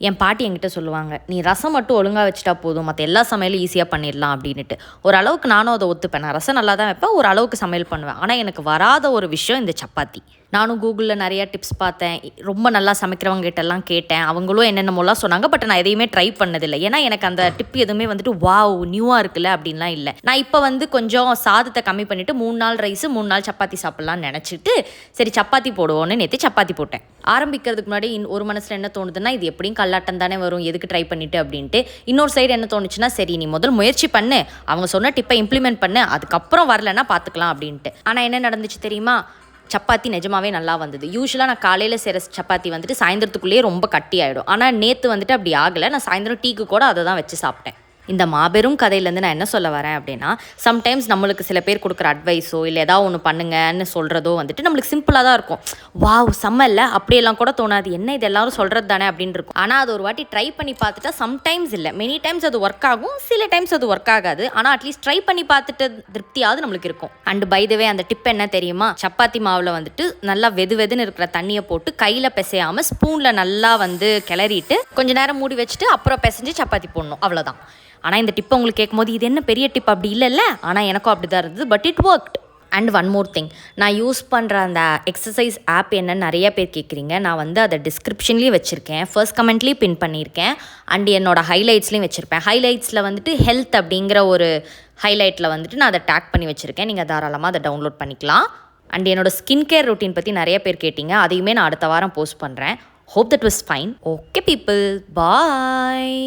என் பாட்டி என்கிட்ட சொல்லுவாங்க, "நீ ரசம் மட்டும் ஒழுங்கா வச்சுட்டா போதும். மத்த எல்லா சமையலும் ஈஸியா பண்ணிடலாம்" அப்படின்னுட்டு. ஓரளவுக்கு நானும் அத ஒத்துப்பேன். நான் ரசம் நல்லா தான் வைப்பேன். ஓரளவுக்கு சமையல் பண்ணுவேன். ஆனா எனக்கு வராத ஒரு விஷயம் இந்த சப்பாத்தி. நானும் கூகுள்ல நெறைய டிப்ஸ் பார்த்தேன். ரொம்ப நல்லா சமைக்கிறவங்க கிட்டலாம் கேட்டேன். அவங்களும் என்னென்னமோலாம் சொன்னாங்க. பட் நான் எதையுமே ட்ரை பண்ணதில்ல. ஏன்னா எனக்கு அந்த டிப் எதுவுமே வந்துட்டு வாவ்! நியூவா இருக்குல்ல அப்படின்லாம் இல்ல. நான் இப்ப வந்து கொஞ்சம் சாதத்த கம்மி பண்ணிட்டு 3 நாள் ரைஸு, 3 நாள் சப்பாத்தி சாப்பிடலாம்னு நெனச்சுட்டு, சரி சப்பாத்தி போடுவோம்னு நேத்து சப்பாத்தி போட்டேன். ஆரம்பிக்கிறதுக்கு முன்னாடி ஒரு மனசுல என்ன தோணுதுன்னா, இது எப்படியும் கல்லாட்டம் தானே வரும். எதுக்கு ட்ரை பண்ணிட்டு அப்படின்ட்டு. இன்னொரு சைடு என்ன தோணுச்சுன்னா, சரி நீ முதல் முயற்சி பண்ணு. அவங்க சொன்ன டிப்பை இம்ப்ளிமெண்ட் பண்ணு. அதுக்கப்புறம் வரலன்னா பார்த்துக்கலாம் அப்படின்ட்டு. ஆனா என்ன நடந்துச்சு தெரியுமா? சப்பாத்தி நிஜமாவே நல்லா வந்தது. யூசுவலாக நான் காலையில் செய்கிற சப்பாத்தி வந்துட்டு சாயந்தரத்துக்குள்ளேயே ரொம்ப கட்டி ஆகிடும். ஆனால் நேற்று வந்துட்டு அப்படி ஆகலை. நான் சாயந்தரம் டீக்கு கூட அதை தான் வச்சு சாப்பிட்டேன். இந்த மாபெரும் கதையிலேருந்து நான் என்ன சொல்ல வரேன் அப்படின்னா, சம்டைம்ஸ் நம்மளுக்கு சில பேர் கொடுக்குற அட்வைஸோ இல்லை ஏதாவது ஒன்று பண்ணுங்கன்னு சொல்கிறதோ வந்துட்டு நம்மளுக்கு சிம்பிளாக தான் இருக்கும். வாவ் செம்ம இல்லை அப்படியெல்லாம் கூட தோணாது. என்ன இது எல்லாரும் சொல்கிறது தானே அப்படின்னு இருக்கும். ஆனால் அது ஒரு வாட்டி ட்ரை பண்ணி பார்த்துட்டா சம்டைம்ஸ் இல்லை மெனி டைம்ஸ் அது ஒர்க் ஆகும், சில டைம்ஸ் அது ஒர்க் ஆகாது. ஆனால் அட்லீஸ்ட் ட்ரை பண்ணி பார்த்துட்டு திருப்தியாவது நம்மளுக்கு இருக்கும். அண்ட் பை த வே அந்த டிப் என்ன தெரியுமா? சப்பாத்தி மாவில் வந்துட்டு நல்லா வெதுன்னு இருக்கிற தண்ணியை போட்டு கையில் பிசையாமல் ஸ்பூனில் நல்லா வந்து கிளறிட்டு கொஞ்சம் நேரம் மூடி வச்சுட்டு அப்புறம் பிசைஞ்சு சப்பாத்தி போடணும். அவ்வளோதான். ஆனால் இந்த டிப்பை உங்களுக்கு கேட்கும்போது இது என்ன பெரிய டிப் அப்படி இல்லைல்ல, ஆனால் எனக்கும் அப்படி தான் இருந்தது. But it worked. And one more thing, நான் யூஸ் பண்ணுற அந்த எக்ஸசைஸ் ஆப் என்னன்னு நிறைய பேர் கேட்குறீங்க. நான் வந்து அதை டிஸ்கிரிப்ஷன்லேயும் வச்சுருக்கேன், ஃபர்ஸ்ட் கமெண்ட்லேயும் பின் பண்ணியிருக்கேன், அண்ட் என்னோட ஹைலைட்ஸ்லேயும் வச்சுருப்பேன். ஹைலைட்ஸில் வந்துட்டு ஹெல்த் அப்படிங்கிற ஒரு ஹைலைட்டில் வந்துட்டு நான் அதை டேக் பண்ணி வச்சுருக்கேன். நீங்கள் தாராளமாக அதை டவுன்லோட் பண்ணிக்கலாம். அண்ட் என்னோட ஸ்கின் கேர் ரொட்டீன் பற்றி நிறைய பேர் கேட்டிங்க. அதையுமே நான் அடுத்த வாரம் போஸ்ட் பண்ணுறேன். Hope that was fine. Okay people, bye.